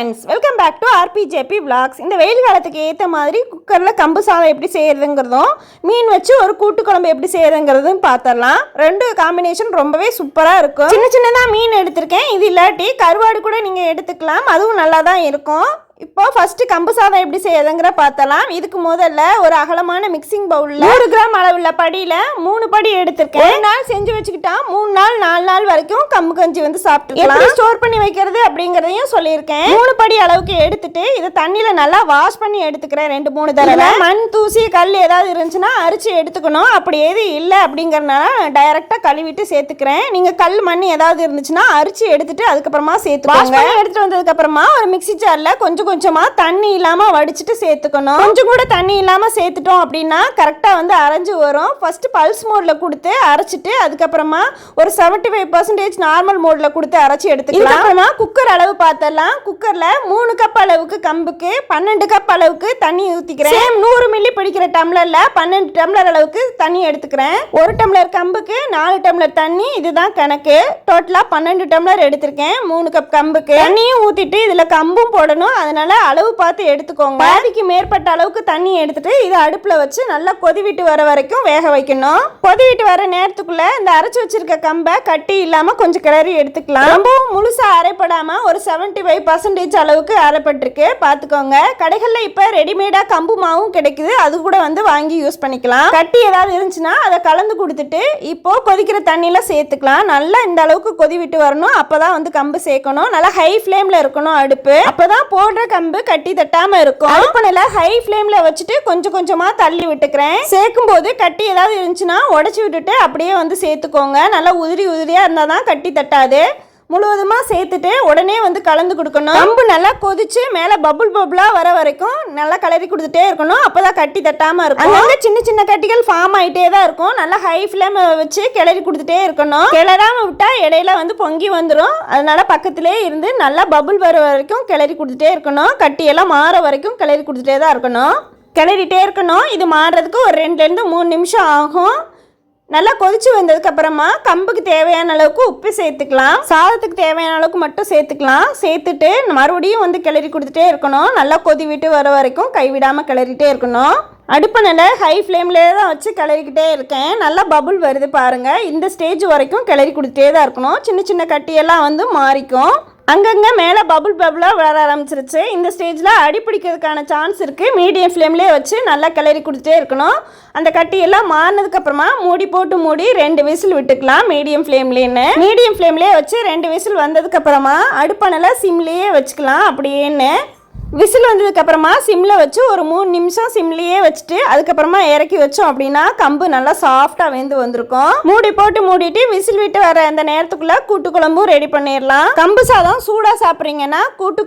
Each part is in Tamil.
Friends, welcome back to RPJP Vlogs. இந்த வெயில் காலத்துக்கு ஏற்ற மாதிரி குக்கரில் கம்பு சாதம் எப்படி செய்கிறதுங்கிறதும் மீன் வச்சு ஒரு கூட்டு குழம்பு எப்படி செய்கிறதுங்கிறதும் பார்த்துடலாம். ரெண்டு காம்பினேஷன் ரொம்பவே சூப்பராக இருக்கும். சின்ன சின்னதாக மீன் எடுத்திருக்கேன். இது இல்லாட்டி கருவாடு கூட நீங்கள் எடுத்துக்கலாம், அதுவும் நல்லா தான் இருக்கும். இப்போ ஃபர்ஸ்ட் கம்பு சாதம் எப்படி செய்யறதுங்கிற பார்த்தலாம். இதுக்கு முதல்ல ஒரு அகலமான மிக்சிங் பவுலில் 100 கிராம் அளவுள்ள படியில் 3 படி எடுத்திருக்கேன். ஒரு நாள் செஞ்சு வச்சுக்கிட்டா 3 நாள் 4 நாள் வரைக்கும் கம்பு கஞ்சி வந்து சாப்பிட்டுக்கலாம். எப்படி ஸ்டோர் பண்ணி வைக்கிறது அப்படிங்கிறதையும் சொல்லியிருக்கேன். 3 படி அளவுக்கு எடுத்துட்டு இதை தண்ணியில் நல்லா வாஷ் பண்ணி எடுத்துக்கிறேன் 2-3 தடவை. மண் தூசி கல் ஏதாவது இருந்துச்சுன்னா அரிச்சு எடுத்துக்கணும். அப்படி எது இல்லை அப்படிங்கிறதுனால டைரெக்டாக கழுவிட்டு சேர்த்துக்கிறேன். நீங்கள் கல் மண் ஏதாவது இருந்துச்சுன்னா அரிச்சு எடுத்துட்டு அதுக்கப்புறமா சேர்த்துக்கோங்க. எடுத்துட்டு வந்ததுக்கப்புறமா ஒரு மிக்சி ஜாரில் கொஞ்சம் கொஞ்சமா தண்ணி இல்லாம வடிச்சிட்டு சேர்த்துக்கணும். கொஞ்சம் கூட தண்ணி இல்லாம சேர்த்துட்டோம் அப்படின்னா கரெக்டா வந்து அரைஞ்சு வரும். ஃபர்ஸ்ட் பல்ஸ் மோட்ல கொடுத்து அரைச்சிட்டு அதுக்கப்புறமா ஒரு 75% நார்மல் மோட்ல கொடுத்து அரைச்சி எடுத்துக்கலாம். அப்புறமா குக்கர் அளவு பார்த்தலாம். குக்கர்ல 3 கப் அளவுக்கு கம்புக்கு 12 கப் அளவுக்கு தண்ணி ஊத்திக்கிறேன். 100 மில்லி பிடிக்கிற டம்ளர்ல 12 டம்ளர் அளவுக்கு தண்ணி எடுத்துக்கிறேன். 1 டம்ளர் கம்புக்கு 4 டம்ளர் தண்ணி, இதுதான் கணக்கு. டோட்டலா 12 டம்ளர் எடுத்திருக்கேன் 3 கப் கம்புக்கு. தண்ணியும் ஊத்திட்டு இதுல கம்பும் போடணும், அதனால அளவு பார்த்து எடுத்துக்கோங்க. பாதிக்கு மேற்பட்ட அளவுக்கு தண்ணி எடுத்துட்டு இதை அடுப்புல வச்சு நல்லா கொதிவிட்டு வர வரைக்கும் வேக வைக்கணும். கொதிவிட்டு வர நேரத்துக்குள்ள இந்த அரைச்சு வச்சிருக்க கம்பை கட்டி இல்லாம கொஞ்சம் கிளறி எடுத்துக்கலாம். ரொம்பவும் முழுசா அரைப்படாம ஒரு 75% அளவுக்கு அரைப்பட்டிருக்கு, பாத்துக்கோங்க. கடைகள்ல இப்ப ரெடிமேடா கம்பு மாவும் கிடைக்குது, அது கூட வந்து வாங்கி யூஸ் பண்ணிக்கலாம். கட்டி ஏதாவது இருந்துச்சுன்னா அதை கலந்து கொடுத்துட்டு இப்போ கொதிக்கிற தண்ணியில சேர்த்துக்கலாம். நல்லா இந்த அளவுக்கு கொதிவிட்டு வரணும். அப்பதான் வந்து கம்பு சேர்க்கணும். நல்லா ஹை ஃபிளேம்ல இருக்கணும் அடுப்பு, அப்பதான் போடுற கம்பு கட்டி தட்டாம இருக்கும். அடுப்புல ஹை ஃபிளேம்ல வச்சுட்டு கொஞ்சம் கொஞ்சமா தள்ளி விட்டுக்கிறேன். சேர்க்கும் போது கட்டி ஏதாவது இருந்துச்சுன்னா உடைச்சு விட்டுட்டு அப்படியே வந்து சேர்த்துக்கோங்க. நல்லா உதிரி உதிரியா இருந்தாதான் கட்டி தட்டாது. முழுவதுமா சேர்த்துட்டு உடனே வந்து கலந்து கொடுக்கணும். கம்பு நல்லா கொதிச்சு மேல பபுள் பபுளா வர வரைக்கும் நல்லா கலரி கொடுத்துட்டே இருக்கணும். அப்பதான் கட்டி தட்டாம இருக்கும். அங்க சின்ன சின்ன கட்டிகள் ஃபார்ம் ஆயிட்டே தான் இருக்கும். நல்லா ஹை ஃபிளேம் வச்சு கிளறி கொடுத்துட்டே இருக்கணும். கிளறாம விட்டா இடையில வந்து பொங்கி வந்துடும். அதனால பக்கத்திலே இருந்து நல்லா பபுள் வர வரைக்கும் கிளறி கொடுத்துட்டே இருக்கணும். கட்டியெல்லாம் மாற வரைக்கும் கிளறி கொடுத்துட்டே தான் இருக்கணும். கிளறிட்டே இருக்கணும். இது மாறுறதுக்கு ஒரு 2-3 நிமிஷம் ஆகும். நல்லா கொதிச்சு வந்ததுக்கு அப்புறமா கம்புக்கு தேவையான அளவுக்கு உப்பு சேர்த்துக்கலாம். சாதத்துக்கு தேவையான அளவுக்கு மட்டும் சேர்த்துக்கலாம். சேர்த்துட்டு மறுபடியும் வந்து கிளறி கொடுத்துட்டே இருக்கணும். நல்லா கொதி விட்டு வர வரைக்கும் கைவிடாமல் கிளறிட்டே இருக்கணும். அடுப்பை நல்லா ஹை ஃப்ளேம்லேயே தான் வச்சு கிளறிக்கிட்டே இருக்கேன். நல்லா பபுள் வருது பாருங்கள். இந்த ஸ்டேஜ் வரைக்கும் கிளறி கொடுத்துட்டே தான் இருக்கணும். சின்ன சின்ன கட்டியெல்லாம் வந்து மாறிக்கும். அங்கங்கே மேலே பபுள் பபுளாக வர ஆரம்பிச்சிருச்சு. இந்த ஸ்டேஜில் அடிப்பிடிக்கிறதுக்கான சான்ஸ் இருக்குது. மீடியம் ஃப்ளேம்லேயே வச்சு நல்லா கிளறி கொடுத்துட்டே இருக்கணும். அந்த கட்டியெல்லாம் மாறினதுக்கப்புறமா மூடி போட்டு மூடி 2 விசில் விட்டுக்கலாம். மீடியம் ஃப்ளேம்லேயே வச்சு 2 விசில் வந்ததுக்கப்புறமா அடுப்பை நல்லா சிம்லேயே வச்சுக்கலாம். அப்படியேன்னு விசில் வந்ததுக்கப்புறமா சிம்மில் வச்சு ஒரு 3 நிமிஷம் சிம்லேயே வச்சுட்டு அதுக்கப்புறமா இறக்கி வச்சோம் அப்படின்னா கம்பு நல்லா சாஃப்டாக வெந்து வந்திருக்கும். மூடி போட்டு மூடிட்டு விசில் விட்டு வர அந்த நேரத்துக்குள்ளே கூட்டு குழம்பும் ரெடி பண்ணிடலாம். கம்பு சாதம் சூடாக சாப்பிட்றீங்கன்னா கூட்டு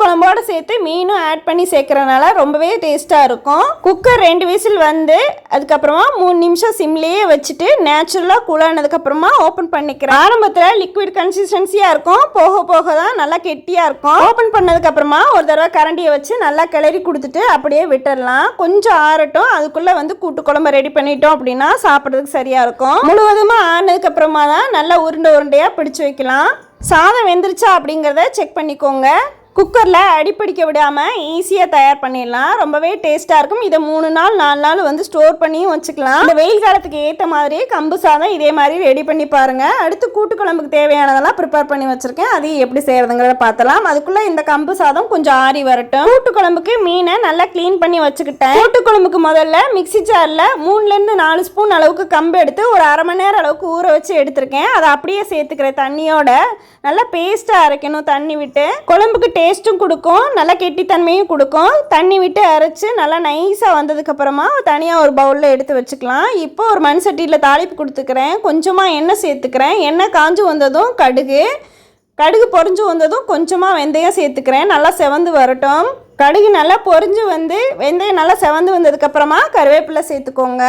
குழம்போட சேர்த்து மீனும் ஆட் பண்ணி சேர்க்கறதுனால ரொம்பவே டேஸ்ட்டாக இருக்கும். குக்கர் 2 விசில் வந்து அதுக்கப்புறமா 3 நிமிஷம் சிம்லேயே வச்சுட்டு நேச்சுரலாக கூலானதுக்கப்புறமா ஓப்பன் பண்ணிக்கிறேன். ஆரம்பத்தில் லிக்விட் கன்சிஸ்டன்சியாக இருக்கும், போக போக தான் நல்லா கெட்டியாக இருக்கும். ஓப்பன் பண்ணதுக்கப்புறமா ஒரு தடவை கரண்டியை வச்சு நல்லா கிளறி கொடுத்துட்டு அப்படியே விட்டுடலாம். கொஞ்சம் ஆறட்டும். அதுக்குள்ளே வந்து கூட்டு குழம்பு ரெடி பண்ணிட்டோம் அப்படின்னா சாப்பிட்றதுக்கு சரியாக இருக்கும். முழுவதுமாக ஆனதுக்கு அப்புறமா தான் நல்லா உருண்டையாக பிடிச்சி வைக்கலாம். சாதம் வெந்துருச்சா அப்படிங்கிறத செக் பண்ணிக்கோங்க. குக்கரில் அடிப்பிடிக்க விடாமல் ஈஸியாக தயார் பண்ணிடலாம். ரொம்பவே டேஸ்ட்டாக இருக்கும். இதை 3 நாள் 4 நாள் வந்து ஸ்டோர் பண்ணியும் வச்சுக்கலாம். இந்த வெயில் காலத்துக்கு ஏற்ற மாதிரி கம்பு சாதம் இதே மாதிரி ரெடி பண்ணி பாருங்கள். அடுத்து கூட்டு குழம்புக்கு தேவையானதெல்லாம் ப்ரிப்பேர் பண்ணி வச்சுருக்கேன். அதையும் எப்படி செய்கிறதுங்கிறத பார்த்தலாம். அதுக்குள்ளே இந்த கம்பு சாதம் கொஞ்சம் ஆறி வரட்டும். கூட்டு குழம்புக்கு மீனை நல்லா க்ளீன் பண்ணி வச்சுக்கிட்டேன். கூட்டு குழம்புக்கு முதல்ல மிக்சி ஜாரில் 3-4 ஸ்பூன் அளவுக்கு கம்பு எடுத்து ஒரு அரை மணி நேரம் அளவுக்கு ஊற வச்சு எடுத்திருக்கேன். அதை அப்படியே சேர்த்துக்கிறேன். தண்ணியோட நல்லா பேஸ்ட்டாக அரைக்கணும். தண்ணி விட்டு குழம்புக்கு டேஸ்ட்டும் கொடுக்கும், நல்லா கெட்டித்தன்மையும் கொடுக்கும். தண்ணி விட்டு அரைச்சி நல்லா நைஸாக வந்ததுக்கப்புறமா தனியாக ஒரு பவுலில் எடுத்து வச்சுக்கலாம். இப்போ ஒரு மண் சட்டியில் தாளிப்பு கொடுத்துக்கிறேன். கொஞ்சமாக எண்ணெய் சேர்த்துக்கிறேன். எண்ணெய் காஞ்சு வந்ததும் கடுகு பொரிஞ்சு வந்ததும் கொஞ்சமாக வெந்தயம் சேர்த்துக்கிறேன். நல்லா செவந்து வரட்டும். கடுகு நல்லா பொரிஞ்சு வந்து வெந்தயம் நல்லா செவந்து வந்ததுக்கப்புறமா கருவேப்பிலை சேர்த்துக்கோங்க.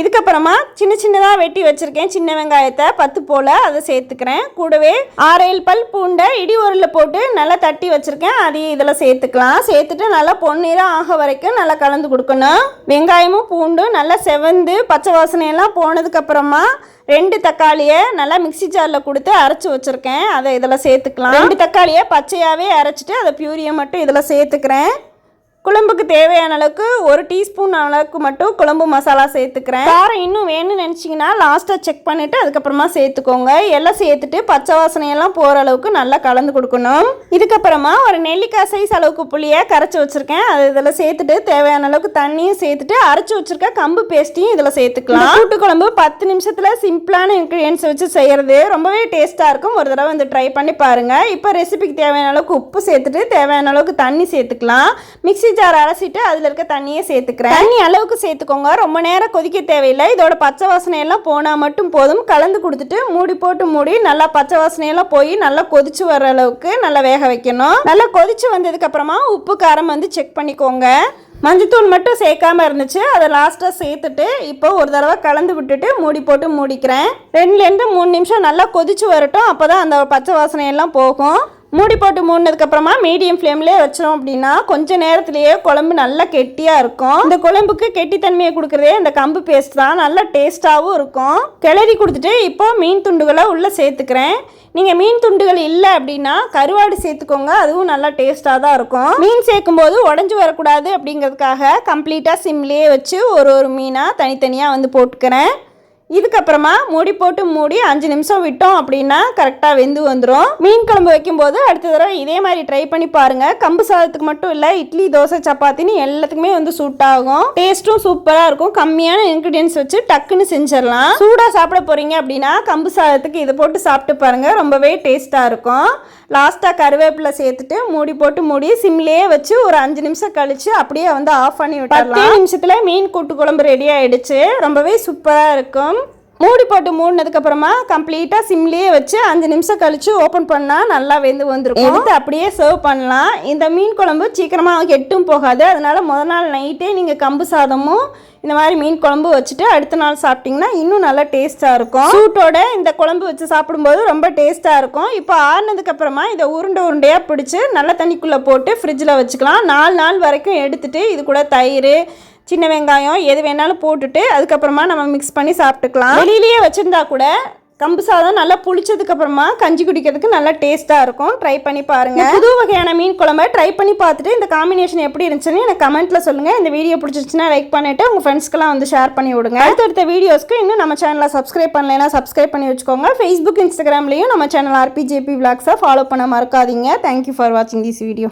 இதுக்கப்புறமா சின்ன சின்னதாக வெட்டி வச்சுருக்கேன் சின்ன வெங்காயத்தை 10 போல் அதை சேர்த்துக்கிறேன். கூடவே 6-7 பல் பூண்டை இடி உரலில் போட்டு நல்லா தட்டி வச்சுருக்கேன், அதையும் இதில் சேர்த்துக்கலாம். சேர்த்துட்டு நல்லா பொன்னிறம் ஆக வரைக்கும் நல்லா கலந்து கொடுக்கணும். வெங்காயமும் பூண்டும் நல்லா செவந்து பச்சை வாசனையெல்லாம் போனதுக்கப்புறமா 2 தக்காளியை நல்லா மிக்சி ஜாரில் கொடுத்து அரைச்சி வச்சுருக்கேன், அதை இதில் சேர்த்துக்கலாம். 2 தக்காளியை பச்சையாகவே அரைச்சிட்டு அதை பியூரியை மட்டும் இதில் சேர்த்துக்கிறேன். குழம்புக்கு தேவையான அளவுக்கு 1 டீஸ்பூன் அளவுக்கு மட்டும் குழம்பு மசாலா சேர்த்துக்கிறேன். காரம் இன்னும் வேணும்னு நினச்சிங்கன்னா லாஸ்ட்டாக செக் பண்ணிவிட்டு அதுக்கப்புறமா சேர்த்துக்கோங்க. எல்லாம் சேர்த்துட்டு பச்சை வாசனையெல்லாம் போகிற அளவுக்கு நல்லா கலந்து கொடுக்கணும். இதுக்கப்புறமா ஒரு நெல்லிக்காய் சைஸ் அளவுக்கு புளியை கரைச்சி வச்சுருக்கேன், அது இதில் சேர்த்துட்டு தேவையான அளவுக்கு தண்ணியும் சேர்த்துட்டு அரைச்சி வச்சுருக்க கம்பு பேஸ்ட்டையும் இதில் சேர்த்துக்கலாம். கூட்டு குழம்பு 10 நிமிஷத்தில் சிம்பிளான இன்க்ரீடியன்ஸ் வச்சு செய்கிறது ரொம்பவே டேஸ்ட்டாக இருக்கும். ஒரு தடவை வந்து ட்ரை பண்ணி பாருங்கள். இப்போ ரெசிபிக்கு தேவையான அளவுக்கு உப்பு சேர்த்துட்டு தேவையான அளவுக்கு தண்ணி சேர்த்துக்கலாம். மிக்சி ஜார் அரைச்சிட்டு அதில் இருக்க தண்ணியை சேர்த்துக்கிறேன். தண்ணி அளவுக்கு சேர்த்துக்கோங்க, ரொம்ப நேரம் கொதிக்க தேவையில்லை. இதோட பச்சை வாசனையெல்லாம் போனால் மட்டும் போதும். கலந்து கொடுத்துட்டு மூடி போட்டு மூடி நல்லா பச்சை வாசனையெல்லாம் போய் நல்லா கொதிச்சு வர அளவுக்கு நல்லா வேக வைக்கணும். நல்லா கொதிச்சு வந்ததுக்கப்புறமா உப்பு காரம் வந்து செக் பண்ணிக்கோங்க. மஞ்சத்தூள் மட்டும் சேர்க்காம இருந்துச்சு, அதை லாஸ்ட்டாக சேர்த்துட்டு இப்போ ஒரு தடவை கலந்து விட்டுட்டு மூடி போட்டு மூடிக்கிறேன். 2லேருந்து 3 நிமிஷம் நல்லா கொதிச்சு வரட்டும், அப்போ தான் அந்த பச்சை வாசனையெல்லாம் போகும். மூடி போட்டு மூடினதுக்கப்புறமா மீடியம் ஃப்ளேம்லேயே வச்சோம் அப்படின்னா கொஞ்சம் நேரத்துலேயே குழம்பு நல்லா கெட்டியாக இருக்கும். இந்த குழம்புக்கு கெட்டித்தன்மையை கொடுக்குறதே இந்த கம்பு பேஸ்ட் தான், நல்லா டேஸ்ட்டாகவும் இருக்கும். கிளறி கொடுத்துட்டு இப்போ மீன் துண்டுகளை உள்ளே சேர்த்துக்கிறேன். நீங்கள் மீன் துண்டுகள் இல்லை அப்படின்னா கருவாடு சேர்த்துக்கோங்க, அதுவும் நல்லா டேஸ்ட்டாக தான் இருக்கும். மீன் சேர்க்கும்போது உடஞ்சி வரக்கூடாது அப்படிங்கிறதுக்காக கம்ப்ளீட்டாக சிம்லேயே வச்சு ஒரு மீனாக தனித்தனியாக வந்து போட்டுக்கிறேன். இதுக்கப்புறமா மூடி போட்டு மூடி 5 நிமிஷம் விட்டோம் அப்படின்னா கரெக்டாக வெந்து வந்துடும். மீன் குழம்பு வைக்கும்போது அடுத்த தடவை இதே மாதிரி ட்ரை பண்ணி பாருங்கள். கம்பு சாதத்துக்கு மட்டும் இல்லை, இட்லி தோசை சப்பாத்தின்னு எல்லாத்துக்குமே வந்து சூட் ஆகும். டேஸ்ட்டும் சூப்பராக இருக்கும். கம்மியான இன்க்ரீடியன்ஸ் வச்சு டக்குன்னு செஞ்சிடலாம். சூடாக சாப்பிட போகிறீங்க அப்படின்னா கம்பு சாதத்துக்கு இதை போட்டு சாப்பிட்டு பாருங்கள், ரொம்பவே டேஸ்ட்டாக இருக்கும். லாஸ்ட்டாக கருவேப்பிலை சேர்த்துட்டு மூடி போட்டு மூடி சிம்லேயே வச்சு ஒரு 5 நிமிஷம் கழித்து அப்படியே வந்து ஆஃப் பண்ணி விட்டுறலாம். 10 நிமிஷத்தில் மீன் கூட்டு குழம்பு ரெடி ஆகிடுச்சு, ரொம்பவே சூப்பராக இருக்கும். மூடி போட்டு மூடினதுக்கப்புறமா கம்ப்ளீட்டாக சிம்லேயே வச்சு 5 நிமிஷம் கழித்து ஓப்பன் பண்ணால் நல்லா வெந்து வந்துருக்கும். எடுத்து அப்படியே சர்வ் பண்ணலாம். இந்த மீன் குழம்பு சீக்கிரமாக கெட்டும் போகாது, அதனால் முதல் நாள் நைட்டே நீங்கள் கம்பு சாதமும் இந்த மாதிரி மீன் குழம்பு வச்சுட்டு அடுத்த நாள் சாப்பிட்டிங்கன்னா இன்னும் நல்லா டேஸ்ட்டாக இருக்கும். சூட்டோட இந்த குழம்பு வச்சு சாப்பிடும்போது ரொம்ப டேஸ்ட்டாக இருக்கும். இப்போ ஆறுனதுக்கப்புறமா இதை உருண்டையாக பிடிச்சி நல்ல தண்ணிக்குள்ளே போட்டு ஃப்ரிட்ஜில் வச்சுக்கலாம். 4 நாள் வரைக்கும் எடுத்துகிட்டு இது கூட தயிர் சின்ன வெங்காயம் எது வேணாலும் போட்டுட்டு அதுக்கப்புறமா நம்ம மிக்ஸ் பண்ணி சாப்பிட்டுக்கலாம். வெளியிலேயே வச்சுருந்தா கூட கம்பு சாதம் நல்லா புளிச்சதுக்கப்புறமா கஞ்சி குடிக்கிறதுக்கு நல்லா டேஸ்ட்டாக இருக்கும். ட்ரை பண்ணி பாருங்கள். புது வகையான மீன் குழம்பை ட்ரை பண்ணி பார்த்துட்டு இந்த காம்பினேஷன் எப்படி இருந்துச்சுன்னு எனக்கு கமெண்ட்டில் சொல்லுங்கள். இந்த வீடியோ பிடிச்சிருச்சுன்னா லைக் பண்ணிவிட்டு உங்கள் ஃப்ரெண்ட்ஸ்க்கெல்லாம் வந்து ஷேர் பண்ணி விடுங்க. அடுத்தடுத்த வீடியோஸ்க்கு இன்னும் நம்ம சேனலை சப்ஸ்கிரைப் பண்ணலைன்னா சப்ஸ்கிரைப் பண்ணி வச்சுக்கோங்க. ஃபேஸ்புக் இன்ஸ்டாகிராம்லேயும் நம்ம சேனல் RPJP Vlogsஸை ஃபாலோ பண்ண மறக்காதீங்க. தேங்க்யூ ஃபார் வாட்சிங் திஸ் வீடியோ.